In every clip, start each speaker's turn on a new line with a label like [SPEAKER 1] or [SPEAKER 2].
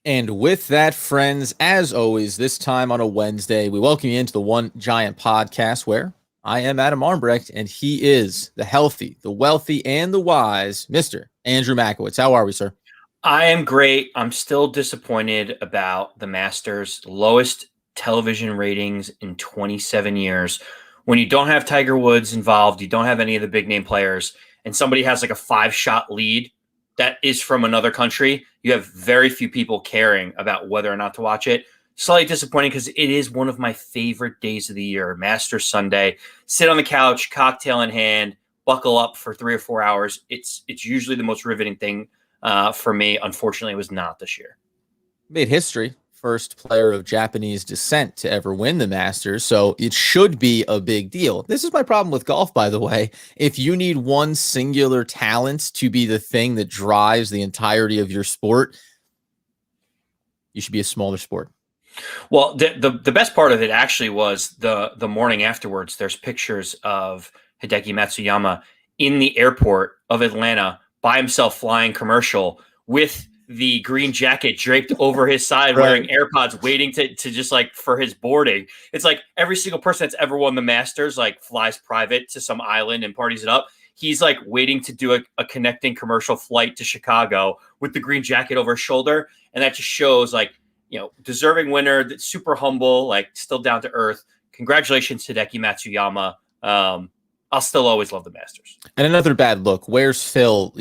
[SPEAKER 1] And with that, friends, as always, this time on a Wednesday, we welcome you into the One Giant Podcast where I am Adam Armbrecht and he is the healthy, the wealthy, and the wise Mr. Andrew Makowitz. How are we, sir?
[SPEAKER 2] I am great. I'm still disappointed about the Masters' lowest television ratings in 27 years. When you don't have Tiger Woods involved, you don't have any of the big name players, and somebody has like a 5-shot lead that is from another country, you have very few people caring about whether or not to watch it. Slightly disappointing because it is one of my favorite days of the year, Masters Sunday. Sit on the couch, cocktail in hand, buckle up for 3 or 4 hours. It's usually the most riveting thing for me. Unfortunately, it was not this year.
[SPEAKER 1] Made history. First player of Japanese descent to ever win the Masters, so it should be a big deal. This is my problem with golf, by the way. If you need one singular talent to be the thing that drives the entirety of your sport, you should be a smaller sport.
[SPEAKER 2] Well, the best part of it actually was the morning afterwards. There's pictures of Hideki Matsuyama in the airport of Atlanta by himself flying commercial with the green jacket draped over his side, right, wearing AirPods, waiting to just like for his boarding. It's like every single person that's ever won the Masters like flies private to some island and parties it up. He's like waiting to do a connecting commercial flight to Chicago with the green jacket over his shoulder. And that just shows like, deserving winner, that's super humble, like still down to earth. Congratulations to Hideki Matsuyama. I'll still always love the Masters.
[SPEAKER 1] And another bad look. Where's Phil,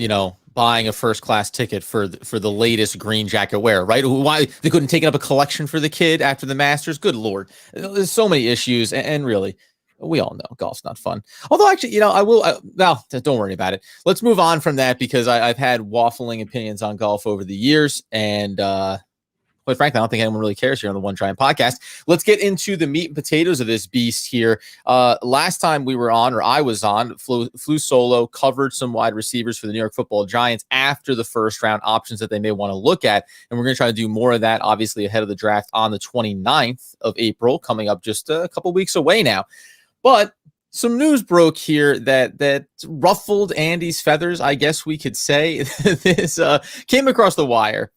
[SPEAKER 1] buying a first-class ticket for the latest green jacket wear, right? Why they couldn't take up a collection for the kid after the Masters? Good Lord. There's so many issues. And really, we all know golf's not fun. Although actually, I will, don't worry about it. Let's move on from that because I've had waffling opinions on golf over the years. And, quite frankly, I don't think anyone really cares here on the One Giant Podcast. Let's get into the meat and potatoes of this beast here. Last time we were on, or I was on, flew solo, covered some wide receivers for the New York Football Giants after the first round, options that they may want to look at. And we're going to try to do more of that, obviously, ahead of the draft on the 29th of April, coming up just a couple weeks away now. But some news broke here that ruffled Andy's feathers, I guess we could say. This came across the wire.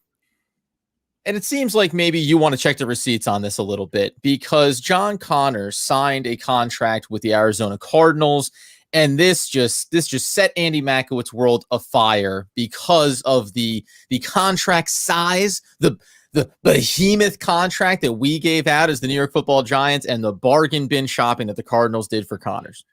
[SPEAKER 1] And it seems like maybe you want to check the receipts on this a little bit because John Connor signed a contract with the Arizona Cardinals, and this just set Andy Makowitz's world afire because of the contract size, the behemoth contract that we gave out as the New York Football Giants, and the bargain bin shopping that the Cardinals did for Connors.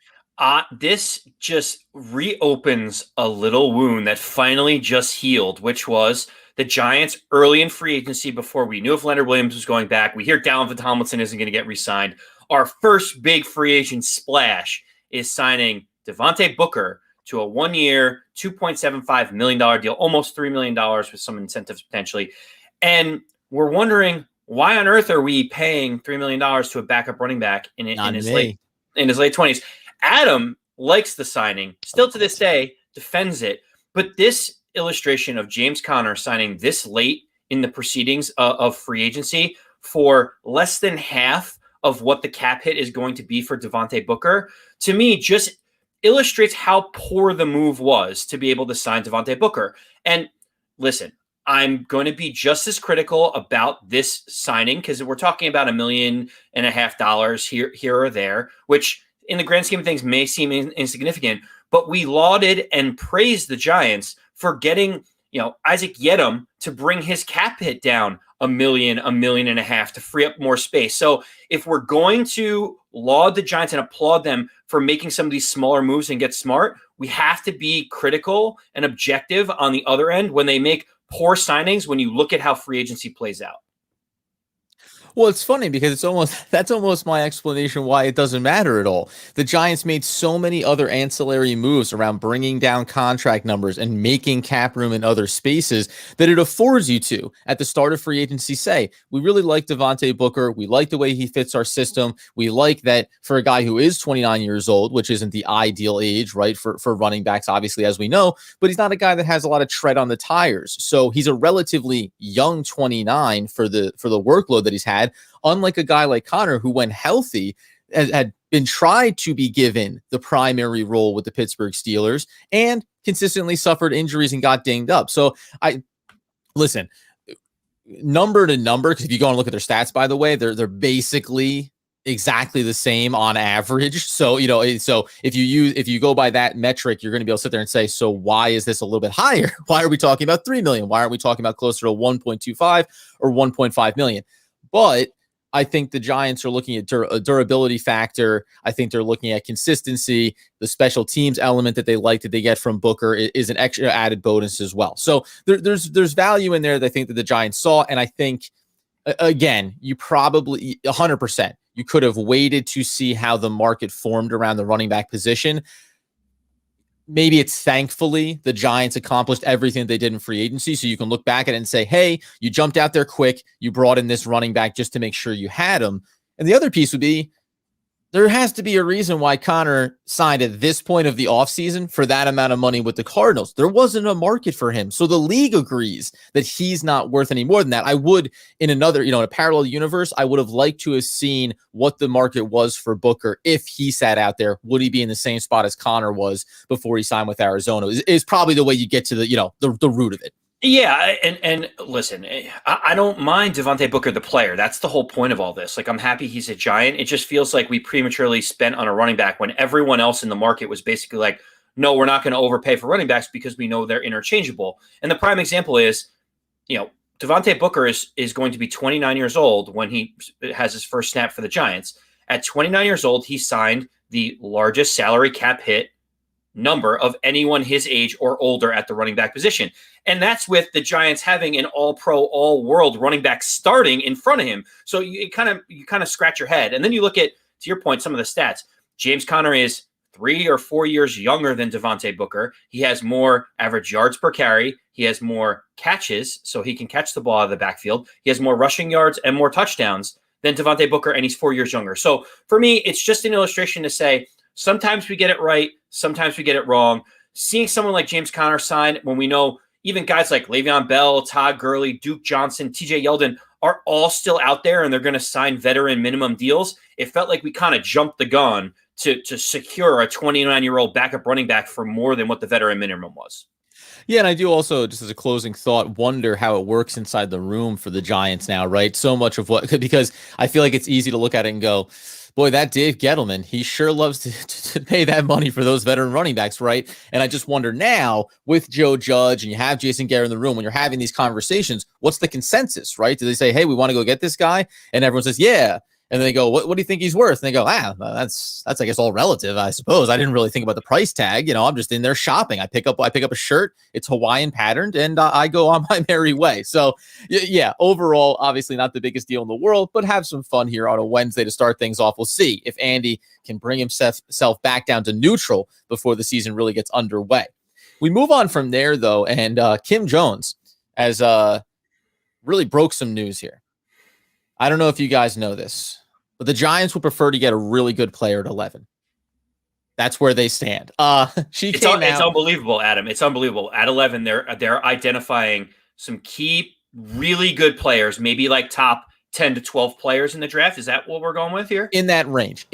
[SPEAKER 2] This just reopens a little wound that finally just healed, which was the Giants early in free agency before we knew if Leonard Williams was going back. We hear Dalvin Tomlinson isn't going to get re-signed. Our first big free agent splash is signing Devontae Booker to a 1-year, $2.75 million deal, almost $3 million with some incentives potentially. And we're wondering, why on earth are we paying $3 million to a backup running back in his late 20s? Adam likes the signing, still to this day, defends it. But this illustration of James Conner signing this late in the proceedings of free agency for less than half of what the cap hit is going to be for Devontae Booker, to me, just illustrates how poor the move was to be able to sign Devontae Booker. And listen, I'm going to be just as critical about this signing because we're talking about $1.5 million here or there, which in the grand scheme of things may seem insignificant, but we lauded and praised the Giants for getting, Isaac Yedem to bring his cap hit down $1 million, $1.5 million to free up more space. So if we're going to laud the Giants and applaud them for making some of these smaller moves and get smart, we have to be critical and objective on the other end when they make poor signings when you look at how free agency plays out.
[SPEAKER 1] Well, it's funny because that's almost my explanation why it doesn't matter at all. The Giants made so many other ancillary moves around bringing down contract numbers and making cap room in other spaces that it affords you to, at the start of free agency, say, we really like Devontae Booker. We like the way he fits our system. We like that for a guy who is 29 years old, which isn't the ideal age, right, for running backs, obviously, as we know, but he's not a guy that has a lot of tread on the tires. So he's a relatively young 29 for the workload that he's had. Unlike a guy like Connor, who when healthy had been tried to be given the primary role with the Pittsburgh Steelers and consistently suffered injuries and got dinged up. So listen, number to number, because if you go and look at their stats, by the way, they're basically exactly the same on average. So, so if you go by that metric, you're going to be able to sit there and say, so why is this a little bit higher? Why are we talking about 3 million? Why aren't we talking about closer to 1.25 or 1.5 million? But I think the Giants are looking at a durability factor. I think they're looking at consistency. The special teams element that they like that they get from Booker is an extra added bonus as well. So there's value in there that I think that the Giants saw. And I think, again, you probably 100%, you could have waited to see how the market formed around the running back position. Maybe it's thankfully the Giants accomplished everything they did in free agency. So you can look back at it and say, hey, you jumped out there quick. You brought in this running back just to make sure you had him. And the other piece would be, there has to be a reason why Connor signed at this point of the offseason for that amount of money with the Cardinals. There wasn't a market for him. So the league agrees that he's not worth any more than that. I would, in another, in a parallel universe, I would have liked to have seen what the market was for Booker if he sat out there. Would he be in the same spot as Connor was before he signed with Arizona? Is probably the way you get to the root of it.
[SPEAKER 2] Yeah, and listen, I don't mind Devontae Booker, the player. That's the whole point of all this. Like, I'm happy he's a Giant. It just feels like we prematurely spent on a running back when everyone else in the market was basically like, no, we're not going to overpay for running backs because we know they're interchangeable. And the prime example is, Devontae Booker is going to be 29 years old when he has his first snap for the Giants. At 29 years old, he signed the largest salary cap hit number of anyone his age or older at the running back position. And that's with the Giants having an all-pro, all-world running back starting in front of him. So you kind of scratch your head. And then you look at, to your point, some of the stats. James Conner is 3 or 4 years younger than Devontae Booker. He has more average yards per carry. He has more catches, so he can catch the ball out of the backfield. He has more rushing yards and more touchdowns than Devontae Booker, and he's 4 years younger. So for me, it's just an illustration to say, sometimes we get it right, sometimes we get it wrong. Seeing someone like James Conner sign when we know even guys like Le'Veon Bell, Todd Gurley, Duke Johnson, TJ Yeldon are all still out there and they're going to sign veteran minimum deals, it felt like we kind of jumped the gun to secure a 29-year-old backup running back for more than what the veteran minimum was.
[SPEAKER 1] Yeah, and I do also, just as a closing thought, wonder how it works inside the room for the Giants now, right? So much of because I feel like it's easy to look at it and go, boy, that Dave Gettleman, he sure loves to pay that money for those veteran running backs, right? And I just wonder now, with Joe Judge and you have Jason Garrett in the room, when you're having these conversations, what's the consensus, right? Do they say, hey, we want to go get this guy? And everyone says, yeah. And they go, what do you think he's worth? And they go, that's I guess all relative, I suppose. I didn't really think about the price tag. I'm just in there shopping. I pick up a shirt. It's Hawaiian patterned, and I go on my merry way. So yeah, overall, obviously not the biggest deal in the world, but have some fun here on a Wednesday to start things off. We'll see if Andy can bring himself back down to neutral before the season really gets underway. We move on from there though, and Kim Jones has really broke some news here. I don't know if you guys know this, but the Giants would prefer to get a really good player at 11. That's where they stand. It's
[SPEAKER 2] unbelievable, Adam. It's unbelievable. At 11, they're identifying some key, really good players, maybe like top 10 to 12 players in the draft. Is that what we're going with here?
[SPEAKER 1] In that range.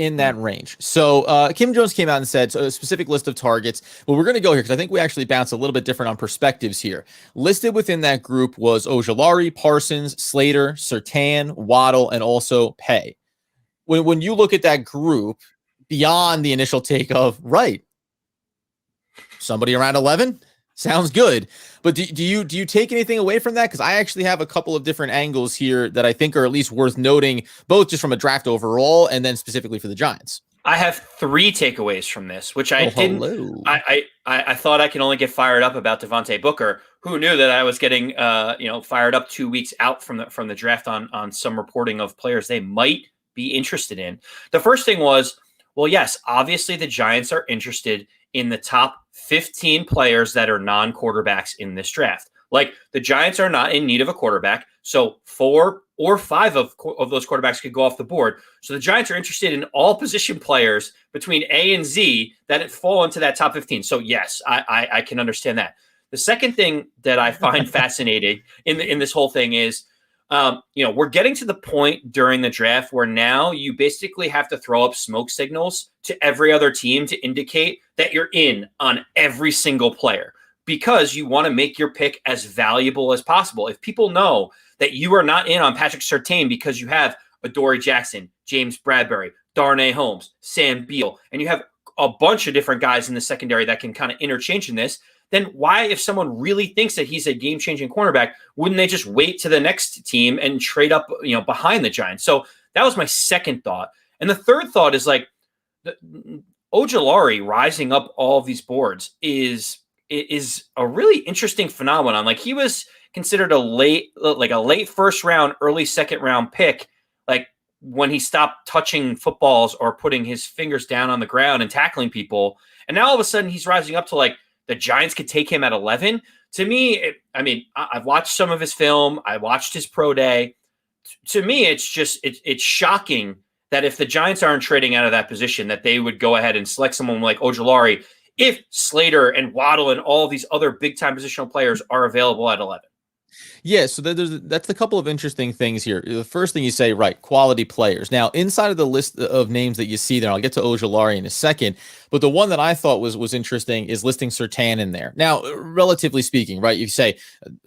[SPEAKER 1] So Kim Jones came out and said a specific list of targets. Well, we're going to go here because I think we actually bounce a little bit different on perspectives here. Listed within that group was Ojulari, Parsons, Slater, Surtain, Waddle, and also Pay. When you look at that group, beyond the initial take of, right, somebody around 11? Sounds good. But do you take anything away from that? Because I actually have a couple of different angles here that I think are at least worth noting, both just from a draft overall and then specifically for the Giants.
[SPEAKER 2] I have 3 takeaways from this, which I didn't. Hello. I thought I can only get fired up about Devontae Booker. Who knew that I was getting fired up 2 weeks out from the draft on some reporting of players they might be interested in. The first thing was, well, yes, obviously the Giants are interested in the top 15 players that are non-quarterbacks in this draft. Like, the Giants are not in need of a quarterback, so 4 or 5 of those quarterbacks could go off the board. So the Giants are interested in all position players between A and Z that fall into that top 15. So yes, I can understand that. The second thing that I find fascinating in this whole thing is, we're getting to the point during the draft where now you basically have to throw up smoke signals to every other team to indicate that you're in on every single player. because you want to make your pick as valuable as possible. If people know that you are not in on Patrick Surtain because you have Adoree Jackson, James Bradbury, Darnay Holmes, Sam Beal, and you have a bunch of different guys in the secondary that can kind of interchange in this, then why, if someone really thinks that he's a game-changing cornerback, wouldn't they just wait to the next team and trade up, behind the Giants? So that was my second thought. And the third thought is like Ojulari rising up all of these boards is a really interesting phenomenon. Like, he was considered a late first round, early second round pick, like when he stopped touching footballs or putting his fingers down on the ground and tackling people. And now all of a sudden he's rising up to like the Giants could take him at 11. To me, I've watched some of his film. I watched his pro day. To me, it's shocking that if the Giants aren't trading out of that position, that they would go ahead and select someone like Ojulari if Slater and Waddle and all these other big-time positional players are available at 11.
[SPEAKER 1] Yeah, so that's a couple of interesting things here. The first thing you say, right, quality players. Now, inside of the list of names that you see there, I'll get to Ojulari in a second, but the one that I thought was interesting is listing Surtain in there. Now, relatively speaking, right, you say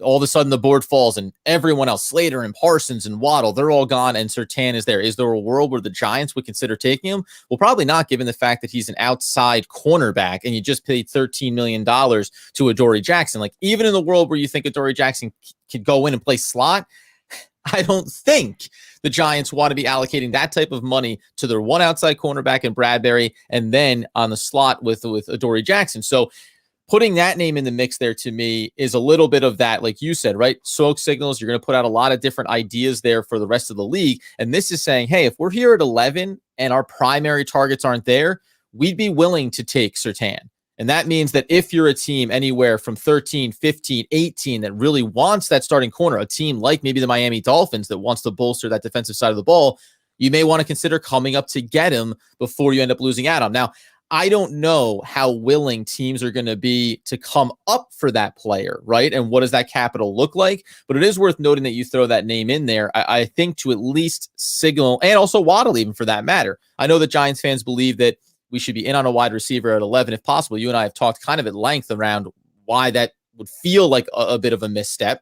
[SPEAKER 1] all of a sudden the board falls and everyone else, Slater and Parsons and Waddle, they're all gone and Surtain is there. Is there a world where the Giants would consider taking him? Well, probably not, given the fact that he's an outside cornerback and you just paid $13 million to Adoree Jackson. Like, even in the world where you think Adoree Jackson could go in and play slot, I don't think the Giants want to be allocating that type of money to their one outside cornerback in Bradbury and then on the slot with Adoree Jackson. So putting that name in the mix there, to me, is a little bit of that, like you said, right? Smoke signals. You're going to put out a lot of different ideas there for the rest of the league. And this is saying, hey, if we're here at 11 and our primary targets aren't there, we'd be willing to take Surtain. And that means that if you're a team anywhere from 13, 15, 18 that really wants that starting corner, a team like maybe the Miami Dolphins that wants to bolster that defensive side of the ball, you may want to consider coming up to get him before you end up losing out on him. Now, I don't know how willing teams are going to be to come up for that player, right? And what does that capital look like? But it is worth noting that you throw that name in there, I think, to at least signal, and also Waddle even for that matter. I know that Giants fans believe that we should be in on a wide receiver at 11 if possible. You and I have talked kind of at length around why that would feel like a bit of a misstep,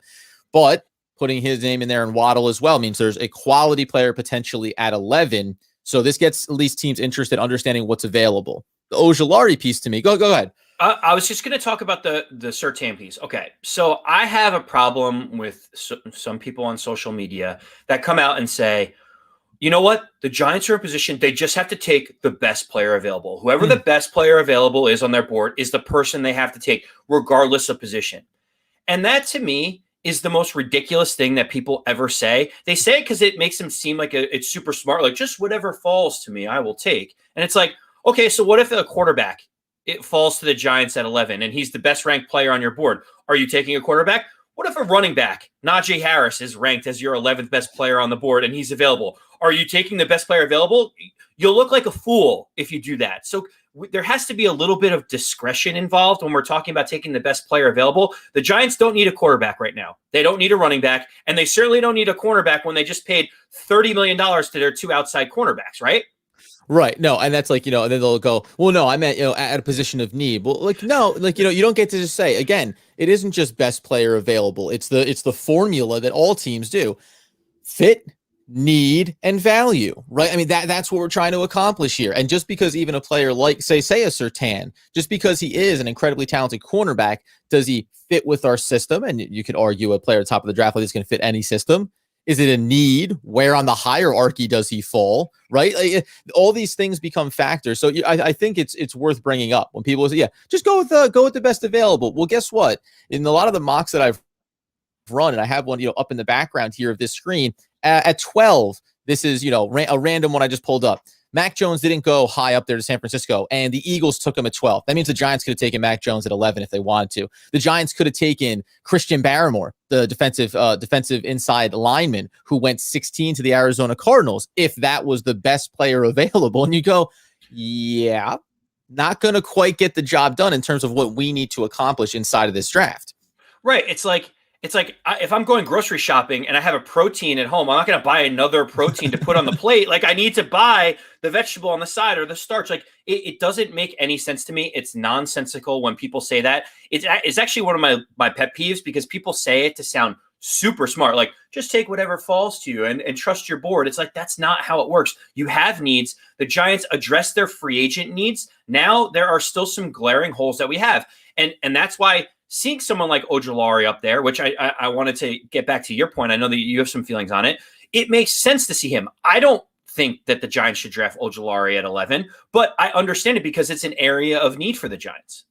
[SPEAKER 1] but putting his name in there and Waddle as well means there's a quality player potentially at 11. So this gets at least teams interested, understanding what's available. The Ojulari piece to me, go ahead.
[SPEAKER 2] I was just going to talk about the Surtain piece. Okay, so I have a problem with some people on social media that come out and say, you know what? The Giants are in position. They just have to take the best player available. Whoever the best player available is on their board is the person they have to take, regardless of position. And that, to me, is the most ridiculous thing that people ever say. They say it because it makes them seem like it's super smart, like just whatever falls to me, I will take. And it's like, okay, so what if a quarterback, it falls to the Giants at 11 and he's the best ranked player on your board? Are you taking a quarterback? What if a running back, Najee Harris, is ranked as your 11th best player on the board and he's available? Are you taking the best player available? You'll look like a fool if you do that. So there has to be a little bit of discretion involved when we're talking about taking the best player available. The Giants don't need a quarterback right now. They don't need a running back, and they certainly don't need a cornerback when they just paid $30 million to their two outside cornerbacks, right?
[SPEAKER 1] Right. No, and that's like, and then they'll go, well, no, I meant, at a position of need. Well, like, no, like, you don't get to just say, again, it isn't just best player available. It's the formula that all teams do. Fit, need, and value, right? I mean, that's what we're trying to accomplish here. And just because even a player like, say a Surtain, just because he is an incredibly talented cornerback, does he fit with our system? And you could argue a player at the top of the draft like this can fit any system. Is it a need? Where on the hierarchy does he fall? Right? Like, all these things become factors. So I think it's worth bringing up when people say, yeah, just go with the best available. Well, guess what? In a lot of the mocks that I've run, and I have one, up in the background here of this screen, at 12, this is, a random one I just pulled up. Mac Jones didn't go high up there to San Francisco, and the Eagles took him at 12. That means the Giants could have taken Mac Jones at 11 if they wanted to. The Giants could have taken Christian Barmore, the defensive inside lineman, who went 16 to the Arizona Cardinals, if that was the best player available. And you go, yeah, not going to quite get the job done in terms of what we need to accomplish inside of this draft.
[SPEAKER 2] Right. It's like, it's like if I'm going grocery shopping and I have a protein at home, I'm not going to buy another protein to put on the plate. Like I need to buy the vegetable on the side or the starch. Like it doesn't make any sense to me. It's nonsensical when people say that. It's actually one of my pet peeves because people say it to sound super smart. Like just take whatever falls to you and trust your board. It's like, that's not how it works. You have needs. The Giants address their free agent needs. Now there are still some glaring holes that we have. And that's why seeing someone like Ojulari up there, which I wanted to get back to your point. I know that you have some feelings on it. It makes sense to see him. I don't think that the Giants should draft Ojulari at 11, but I understand it because it's an area of need for the Giants.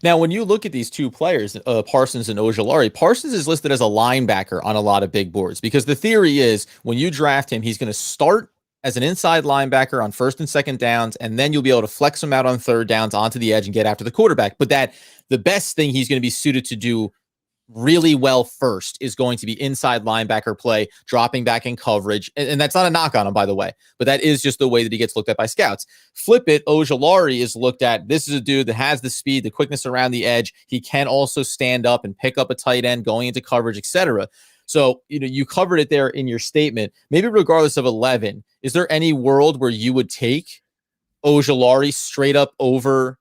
[SPEAKER 1] Now, when you look at these two players, Parsons and Ojulari, Parsons is listed as a linebacker on a lot of big boards because the theory is when you draft him, he's going to start as an inside linebacker on first and second downs, and then you'll be able to flex him out on third downs onto the edge and get after the quarterback. But that the best thing he's going to be suited to do really well first is going to be inside linebacker play, dropping back in coverage. And that's not a knock on him, by the way, but that is just the way that he gets looked at by scouts. Flip it, Ojulari is looked at. This is a dude that has the speed, the quickness around the edge. He can also stand up and pick up a tight end going into coverage, etc. So, you covered it there in your statement. Maybe regardless of 11, is there any world where you would take Ojulari straight up over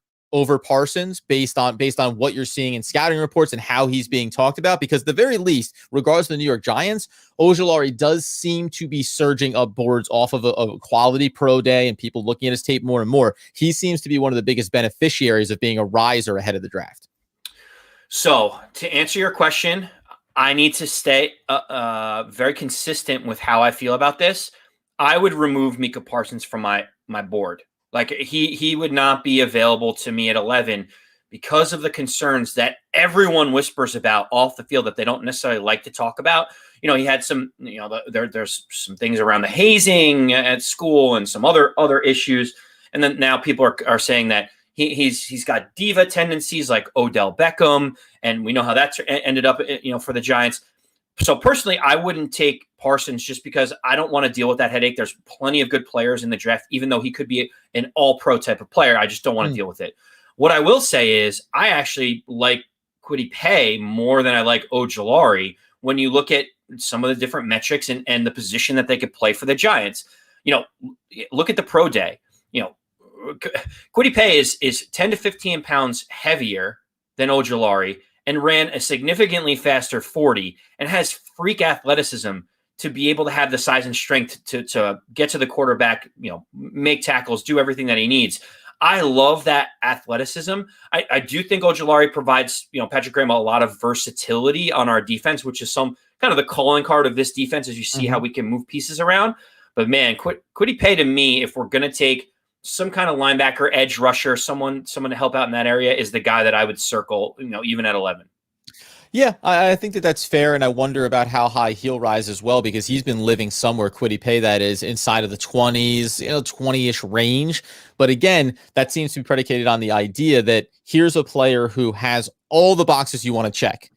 [SPEAKER 1] Parsons based on what you're seeing in scouting reports and how he's being talked about? Because at the very least, regardless of the New York Giants, Ojulari does seem to be surging up boards off of a quality pro day and people looking at his tape more and more. He seems to be one of the biggest beneficiaries of being a riser ahead of the draft.
[SPEAKER 2] So to answer your question, I need to stay very consistent with how I feel about this. I would remove Micah Parsons from my board. Like he would not be available to me at 11 because of the concerns that everyone whispers about off the field that they don't necessarily like to talk about. He had some, there's some things around the hazing at school and some other issues. And then now people are saying that he's got diva tendencies like Odell Beckham. And we know how that's ended up, for the Giants. So personally, I wouldn't take Parsons just because I don't want to deal with that headache. There's plenty of good players in the draft, even though he could be an all-pro type of player. I just don't want to deal with it. What I will say is I actually like Kwity Paye more than I like Ojulari when you look at some of the different metrics and the position that they could play for the Giants. Look at the pro day. Kwity Paye is 10 to 15 pounds heavier than Ojulari and ran a significantly faster 40 and has freak athleticism to be able to have the size and strength to get to the quarterback, make tackles, do everything that he needs. I love that athleticism. I do think Ojulari provides, Patrick Graham a lot of versatility on our defense, which is some kind of the calling card of this defense as you see how we can move pieces around. But man, Kwity Paye to me, if we're going to take some kind of linebacker, edge rusher, someone to help out in that area is the guy that I would circle, even at 11.
[SPEAKER 1] Yeah, I think that's fair, and I wonder about how high he'll rise as well because he's been living somewhere, Kwity Paye, that is inside of the 20s, 20-ish range. But again, that seems to be predicated on the idea that here's a player who has all the boxes you want to check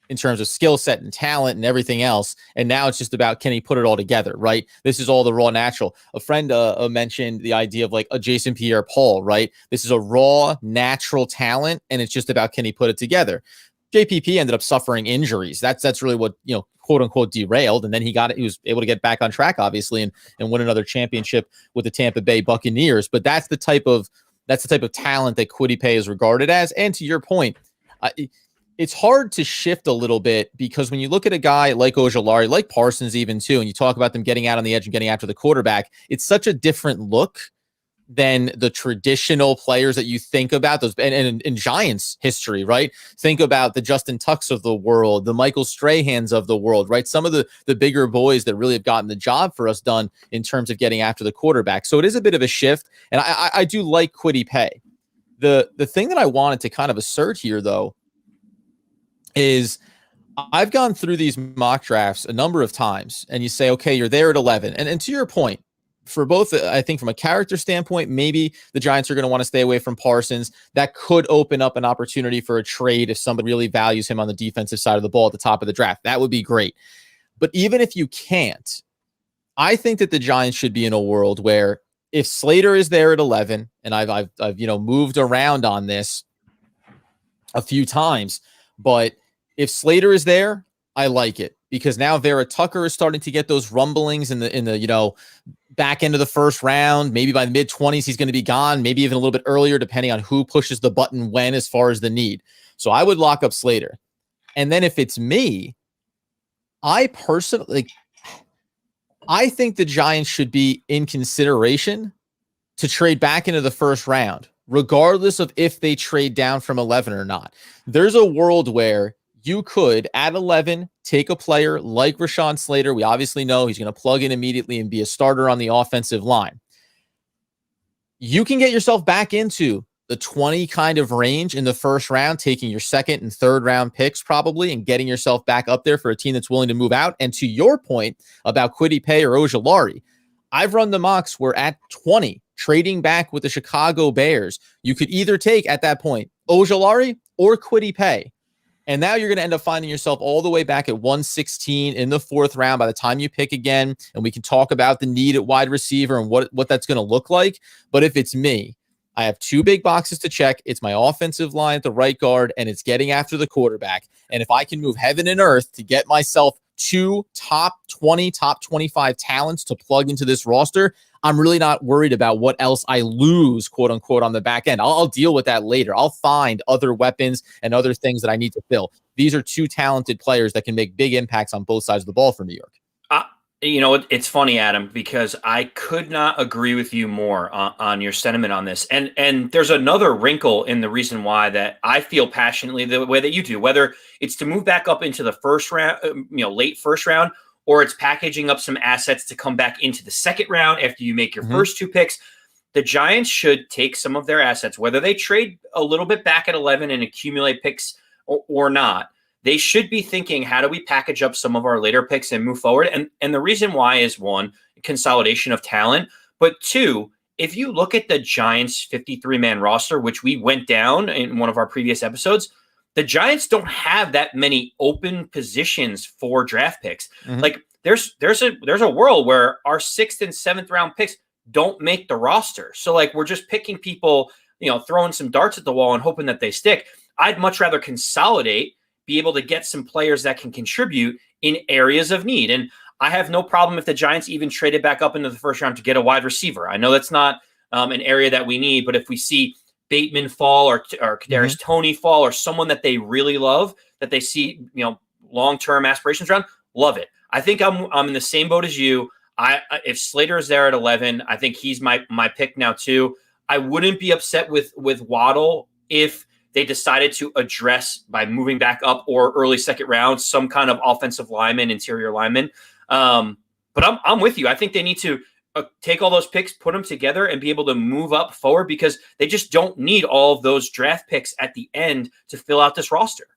[SPEAKER 1] in terms of skill set and talent and everything else. And now it's just about, can he put it all together, right? This is all the raw natural. A friend mentioned the idea of like a Jason Pierre-Paul, right? This is a raw natural talent, and it's just about, can he put it together? JPP ended up suffering injuries. That's really what, quote unquote derailed. And then he was able to get back on track, obviously, and win another championship with the Tampa Bay Buccaneers. But that's the type of talent that Kwity Paye is regarded as. And to your point, it's hard to shift a little bit because when you look at a guy like Ojulari, like Parsons even too, and you talk about them getting out on the edge and getting after the quarterback, it's such a different look than the traditional players that you think about, those and in Giants history, right? Think about the Justin Tucks of the world, the Michael Strahans of the world, right? Some of the bigger boys that really have gotten the job for us done in terms of getting after the quarterback. So it is a bit of a shift, and I do like Kwity Paye. The thing that I wanted to kind of assert here, though, is I've gone through these mock drafts a number of times, and you say, okay, you're there at 11. And to your point, for both, I think from a character standpoint, maybe the Giants are going to want to stay away from Parsons. That could open up an opportunity for a trade if somebody really values him on the defensive side of the ball at the top of the draft. That would be great. But even if you can't, I think that the Giants should be in a world where if Slater is there at 11, and I've moved around on this a few times, but if Slater is there I like it because now Vera Tucker is starting to get those rumblings in the back end of the first round. Maybe by the mid-20s, he's going to be gone, maybe even a little bit earlier, depending on who pushes the button when as far as the need. So I would lock up Slater. And then if it's me, I personally, I think the Giants should be in consideration to trade back into the first round, regardless of if they trade down from 11 or not. There's a world where you could, at 11, take a player like Rashawn Slater. We obviously know he's going to plug in immediately and be a starter on the offensive line. You can get yourself back into the 20 kind of range in the first round, taking your second and third round picks probably and getting yourself back up there for a team that's willing to move out. And to your point about Kwity Paye or Ojulari, I've run the mocks where at 20, trading back with the Chicago Bears, you could either take at that point Ojulari or Kwity Paye. And now you're going to end up finding yourself all the way back at 116 in the fourth round by the time you pick again. And we can talk about the need at wide receiver and what that's going to look like. But if it's me, I have two big boxes to check. It's my offensive line at the right guard, and it's getting after the quarterback. And if I can move heaven and earth to get myself two top 20, top 25 talents to plug into this roster, I'm really not worried about what else I lose, quote unquote, on the back end. I'll deal with that later. I'll find other weapons and other things that I need to fill. These are two talented players that can make big impacts on both sides of the ball for New York.
[SPEAKER 2] It's funny, Adam, because I could not agree with you more on your sentiment on this. And there's another wrinkle in the reason why that I feel passionately the way that you do, whether it's to move back up into the first round, late first round, or it's packaging up some assets to come back into the second round after you make your first two picks. The Giants should take some of their assets, whether they trade a little bit back at 11 and accumulate picks or not. They should be thinking, how do we package up some of our later picks and move forward? And the reason why is, one, consolidation of talent, but two, if you look at the Giants 53-man roster, which we went down in one of our previous episodes, the Giants don't have that many open positions for draft picks. Like there's a world where our 6th and 7th round picks don't make the roster. So like we're just picking people, throwing some darts at the wall and hoping that they stick. I'd much rather consolidate, be able to get some players that can contribute in areas of need. And I have no problem if the Giants even traded back up into the first round to get a wide receiver. I know that's not an area that we need, but if we see Bateman fall or Kadarius Toney fall or someone that they really love, that they see, long-term aspirations around, love it. I think I'm in the same boat as you. If Slater is there at 11, I think he's my pick now too. I wouldn't be upset with Waddle if they decided to address by moving back up or early second round some kind of offensive lineman, interior lineman. But I'm with you. I think they need to take all those picks, put them together, and be able to move up forward because they just don't need all of those draft picks at the end to fill out this roster.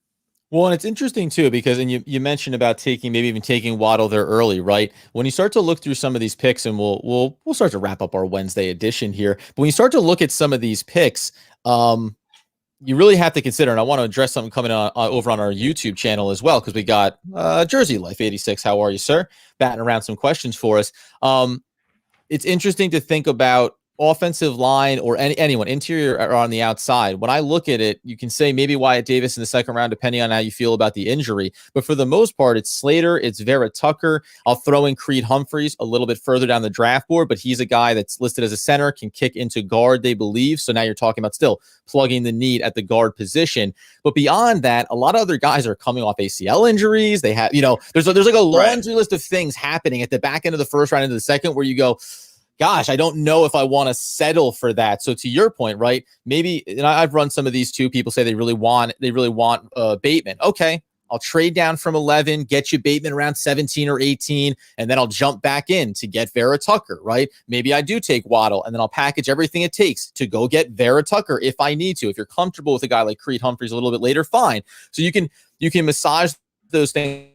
[SPEAKER 1] Well, and it's interesting too, because, and you mentioned about maybe even taking Waddle there early, right? When you start to look through some of these picks, and we'll start to wrap up our Wednesday edition here, but when you start to look at some of these picks, you really have to consider, and I want to address something coming on over on our YouTube channel as well, because we got Jersey Life 86. How are you, sir? Batting around some questions for us. It's interesting to think about offensive line or anyone, interior or on the outside. When I look at it, you can say maybe Wyatt Davis in the second round, depending on how you feel about the injury. But for the most part, it's Slater, it's Vera Tucker. I'll throw in Creed Humphreys a little bit further down the draft board, but he's a guy that's listed as a center, can kick into guard, they believe. So now you're talking about still plugging the need at the guard position. But beyond that, a lot of other guys are coming off ACL injuries. They have, there's like a laundry list of things happening at the back end of the first round into the second where you go, gosh, I don't know if I want to settle for that. So to your point, right? Maybe, and I've run some of these too. People say they really want Bateman. Okay, I'll trade down from 11, get you Bateman around 17 or 18, and then I'll jump back in to get Vera Tucker, right? Maybe I do take Waddle, and then I'll package everything it takes to go get Vera Tucker if I need to. If you're comfortable with a guy like Creed Humphreys a little bit later, fine. So you can massage those things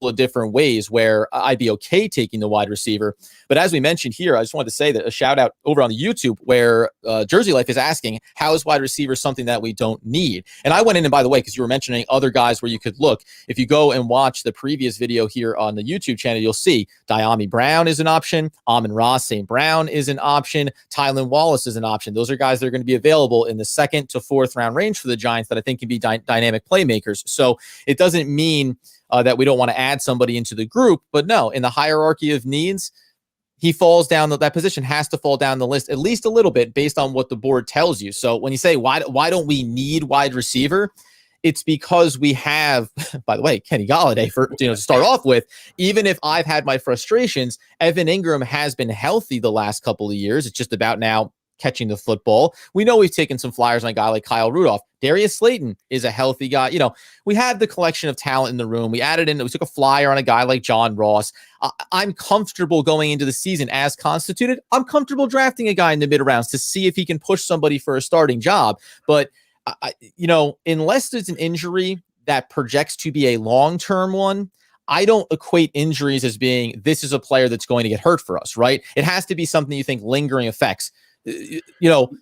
[SPEAKER 1] of different ways where I'd be okay taking the wide receiver. But as we mentioned here, I just wanted to say that a shout out over on the YouTube where Jersey Life is asking, how is wide receiver something that we don't need? And I went in, and by the way, because you were mentioning other guys where you could look, if you go and watch the previous video here on the YouTube channel, you'll see Diami Brown is an option. Amon-Ra St. Brown is an option. Tylan Wallace is an option. Those are guys that are going to be available in the 2nd to 4th round range for the Giants that I think can be dynamic playmakers. So it doesn't mean that we don't want to add somebody into the group, but no, in the hierarchy of needs, he falls down, that position has to fall down the list at least a little bit based on what the board tells you. So when you say, why don't we need wide receiver? It's because we have, by the way, Kenny Golladay to start off with. Even if I've had my frustrations, Evan Ingram has been healthy the last couple of years. It's just about now catching the football. We know we've taken some flyers on a guy like Kyle Rudolph. Darius Slayton is a healthy guy. We had the collection of talent in the room. We took a flyer on a guy like John Ross. I'm comfortable going into the season as constituted. I'm comfortable drafting a guy in the mid rounds to see if he can push somebody for a starting job. But, unless there's an injury that projects to be a long-term one, I don't equate injuries as being, this is a player that's going to get hurt for us, right? It has to be something you think lingering effects.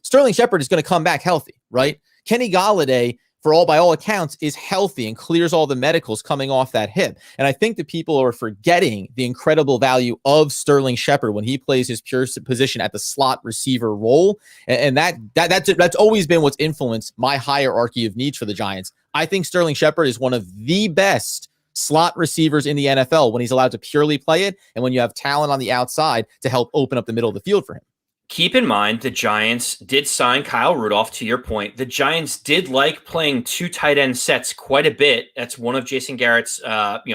[SPEAKER 1] Sterling Shepard is going to come back healthy, right? Kenny Golladay, by all accounts, is healthy and clears all the medicals coming off that hip. And I think that people are forgetting the incredible value of Sterling Shepard when he plays his pure position at the slot receiver role. And that's always been what's influenced my hierarchy of needs for the Giants. I think Sterling Shepard is one of the best slot receivers in the NFL when he's allowed to purely play it, and when you have talent on the outside to help open up the middle of the field for him.
[SPEAKER 2] Keep in mind, the Giants did sign Kyle Rudolph, to your point. The Giants did like playing 2 tight end sets quite a bit. That's one of Jason Garrett's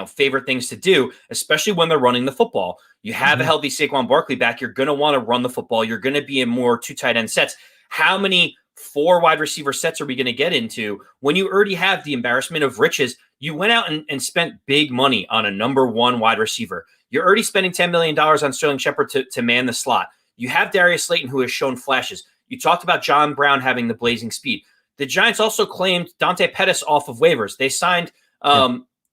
[SPEAKER 2] favorite things to do, especially when they're running the football. You have a healthy Saquon Barkley back. You're going to want to run the football. You're going to be in more 2 tight end sets. How many 4 wide receiver sets are we going to get into when you already have the embarrassment of riches? You went out and spent big money on a number 1 wide receiver. You're already spending $10 million on Sterling Shepard to man the slot. You have Darius Slayton, who has shown flashes. You talked about John Brown having the blazing speed. The Giants also claimed Dante Pettis off of waivers. They signed,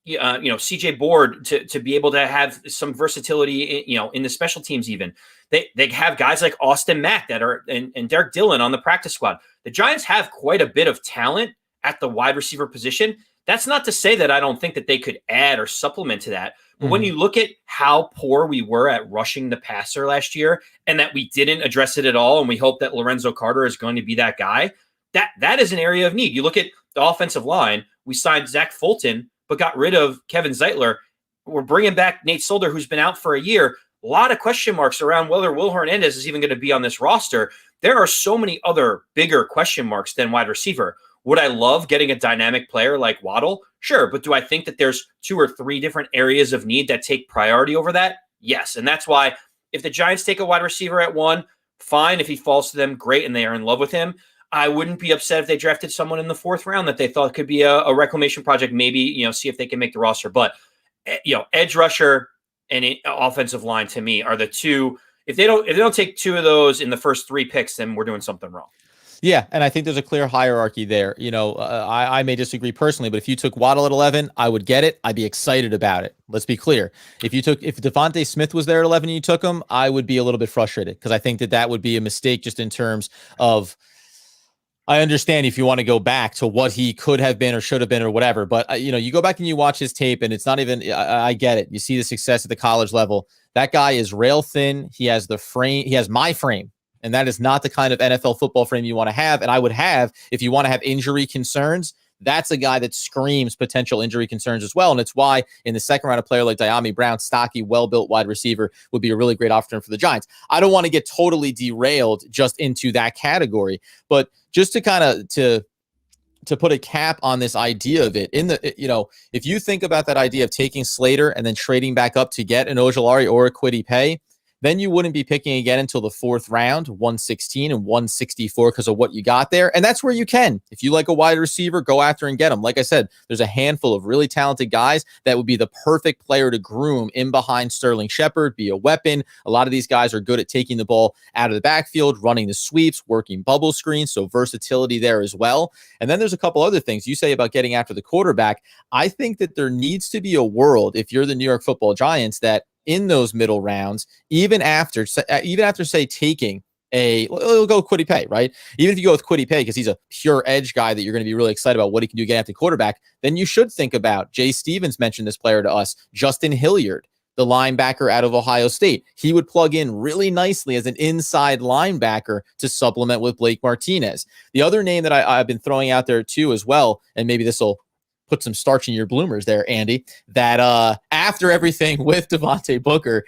[SPEAKER 2] C.J. Board to be able to have some versatility, in the special teams. Even they have guys like Austin Mack and Derek Dillon on the practice squad. The Giants have quite a bit of talent at the wide receiver position. That's not to say that I don't think that they could add or supplement to that. But when you look at how poor we were at rushing the passer last year, and that we didn't address it at all, and we hope that Lorenzo Carter is going to be that guy, that is an area of need. You look at the offensive line. We signed Zach Fulton, but got rid of Kevin Zeitler. We're bringing back Nate Solder, who's been out for a year. A lot of question marks around whether Will Hernandez is even going to be on this roster. There are so many other bigger question marks than wide receiver. Would I love getting a dynamic player like Waddle? Sure, but do I think that there's 2 or 3 different areas of need that take priority over that? Yes, and that's why if the Giants take a wide receiver at 1, fine. If he falls to them, great, and they are in love with him. I wouldn't be upset if they drafted someone in the 4th round that they thought could be a reclamation project, maybe, see if they can make the roster. But, edge rusher and offensive line, to me, are the 2. If they don't take 2 of those in the first 3 picks, then we're doing something wrong.
[SPEAKER 1] Yeah, and I think there's a clear hierarchy there. I may disagree personally, but if you took Waddle at 11, I would get it. I'd be excited about it. Let's be clear. If Devontae Smith was there at 11 and you took him, I would be a little bit frustrated because I think that would be a mistake just in terms of, I understand if you want to go back to what he could have been or should have been or whatever, but you go back and you watch his tape and it's not even, I get it. You see the success at the college level. That guy is rail thin. He has the frame. He has my frame. And that is not the kind of NFL football frame you want to have. And I would have, if you want to have injury concerns, that's a guy that screams potential injury concerns as well. And it's why in the 2nd round, a player like Diami Brown, stocky, well-built wide receiver would be a really great option for the Giants. I don't want to get totally derailed just into that category, but just to kind of, to put a cap on this idea of it if you think about that idea of taking Slater and then trading back up to get an Ojulari or a Kwity Paye, then you wouldn't be picking again until the fourth round, 116 and 164 because of what you got there. And that's where you can. If you like a wide receiver, go after and get them. Like I said, there's a handful of really talented guys that would be the perfect player to groom in behind Sterling Shepard, be a weapon. A lot of these guys are good at taking the ball out of the backfield, running the sweeps, working bubble screens, so versatility there as well. And then there's a couple other things you say about getting after the quarterback. I think that there needs to be a world, if you're the New York Football Giants, that in those middle rounds, even after say taking we'll go with Kwity Paye, right? Even if you go with Kwity Paye because he's a pure edge guy that you're going to be really excited about what he can do again after quarterback, then you should think about, Jay Stevens mentioned this player to us, Justin Hilliard, the linebacker out of Ohio State. He would plug in really nicely as an inside linebacker to supplement with Blake Martinez. The other name that I've been throwing out there too as well, and maybe this will put some starch in your bloomers there, Andy, that after everything with Devontae Booker,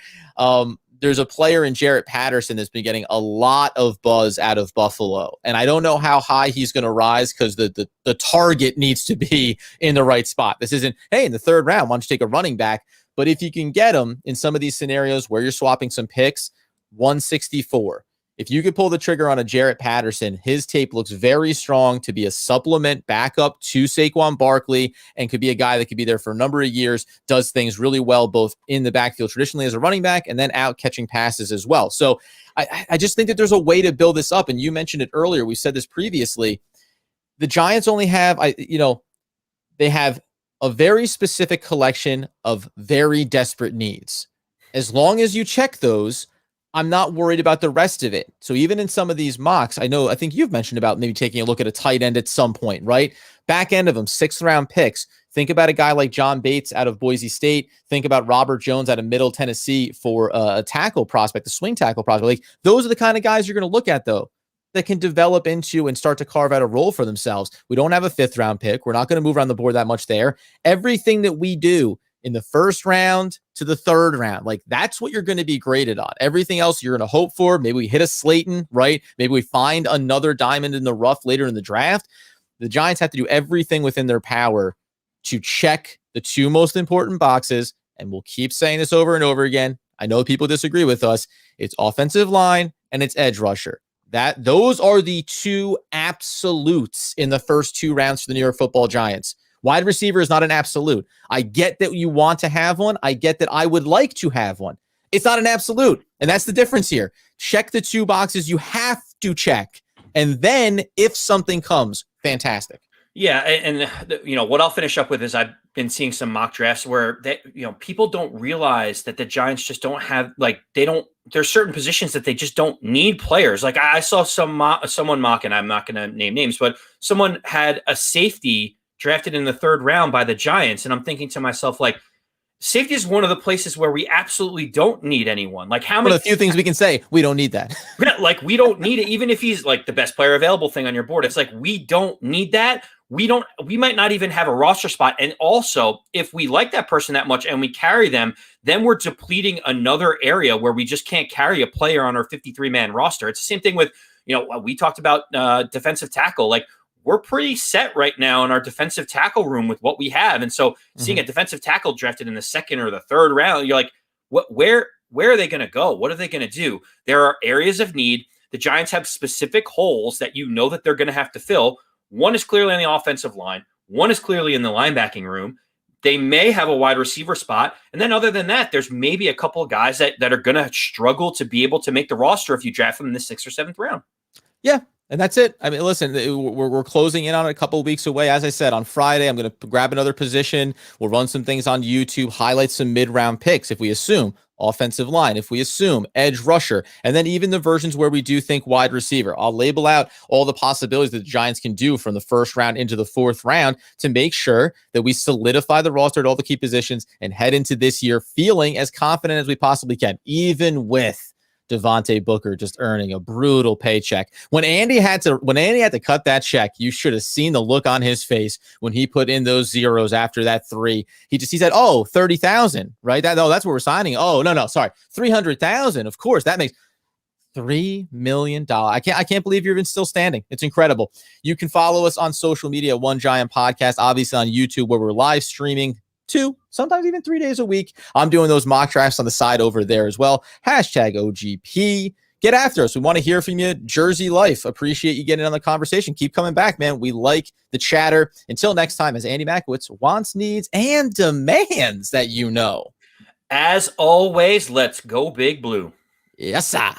[SPEAKER 1] there's a player in Jarrett Patterson that's been getting a lot of buzz out of Buffalo. And I don't know how high he's going to rise because the target needs to be in the right spot. This isn't, hey, in the third round, why don't you take a running back? But if you can get him in some of these scenarios where you're swapping some picks, 164. If you could pull the trigger on a Jarrett Patterson, his tape looks very strong to be a supplement backup to Saquon Barkley and could be a guy that could be there for a number of years, does things really well, both in the backfield traditionally as a running back and then out catching passes as well. So I just think that there's a way to build this up. And you mentioned it earlier. We said this previously. The Giants only have, they have a very specific collection of very desperate needs. As long as you check those, I'm not worried about the rest of it. So even in some of these mocks, I think you've mentioned about maybe taking a look at a tight end at some point, right? Back end of them, 6th round picks. Think about a guy like John Bates out of Boise State. Think about Robert Jones out of Middle Tennessee for a tackle prospect, a swing tackle prospect. Like, those are the kind of guys you're going to look at, though, that can develop into and start to carve out a role for themselves. We don't have a 5th round pick. We're not going to move around the board that much there. Everything that we do in the 1st round to the 3rd round, like, that's what you're going to be graded on. Everything else you're going to hope for. Maybe we hit a Slayton, right? Maybe we find another diamond in the rough later in the draft. The Giants have to do everything within their power to check the 2 most important boxes. And we'll keep saying this over and over again. I know people disagree with us. It's offensive line and it's edge rusher. Those are the 2 absolutes in the first 2 rounds for the New York Football Giants. Wide receiver is not an absolute. I get that you want to have one. I get that I would like to have one. It's not an absolute. And that's the difference here. Check the 2 boxes you have to check. And then if something comes, fantastic.
[SPEAKER 2] Yeah. And what I'll finish up with is I've been seeing some mock drafts where people don't realize that the Giants just don't have, there's certain positions that they just don't need players. Like, I saw someone mock, and I'm not going to name names, but someone had a safety drafted in the 3rd round by the Giants. And I'm thinking to myself, like, safety is one of the places where we absolutely don't need anyone. Like, how many? One
[SPEAKER 1] of the few things we can say, we don't need that.
[SPEAKER 2] Like, we don't need it. Even if he's like the best player available thing on your board, it's like, we don't need that. We might not even have a roster spot. And also, if we like that person that much and we carry them, then we're depleting another area where we just can't carry a player on our 53-man roster. It's the same thing with, we talked about defensive tackle. Like, we're pretty set right now in our defensive tackle room with what we have. And so seeing a defensive tackle drafted in the 2nd or the 3rd round, you're like, where are they going to go? What are they going to do? There are areas of need. The Giants have specific holes that that they're going to have to fill. One is clearly on the offensive line. One is clearly in the linebacking room. They may have a wide receiver spot. And then other than that, there's maybe a couple of guys that are going to struggle to be able to make the roster if you draft them in the 6th or 7th round.
[SPEAKER 1] Yeah. And that's it. I mean, listen, we're closing in on it a couple of weeks away. As I said, on Friday, I'm going to grab another position. We'll run some things on YouTube, highlight some mid-round picks if we assume offensive line, if we assume edge rusher, and then even the versions where we do think wide receiver. I'll label out all the possibilities that the Giants can do from the 1st round into the 4th round to make sure that we solidify the roster at all the key positions and head into this year feeling as confident as we possibly can, even with Devontae Booker just earning a brutal paycheck. When Andy had to cut that check, you should have seen the look on his face when he put in those zeros after that 3. He said, "Oh, 30,000, right? That's what we're signing. Oh, no, sorry, 300,000. Of course, that makes $3 million. I can't believe you're even still standing. It's incredible." You can follow us on social media, One Giant Podcast, obviously on YouTube, where we're live streaming 2, sometimes even 3 days a week. I'm doing those mock drafts on the side over there as well. Hashtag OGP. Get after us. We want to hear from you. Jersey Life. Appreciate you getting on the conversation. Keep coming back, man. We like the chatter. Until next time, as Andy Makowitz wants, needs, and demands that you know.
[SPEAKER 2] As always, let's go Big Blue.
[SPEAKER 1] Yes, sir.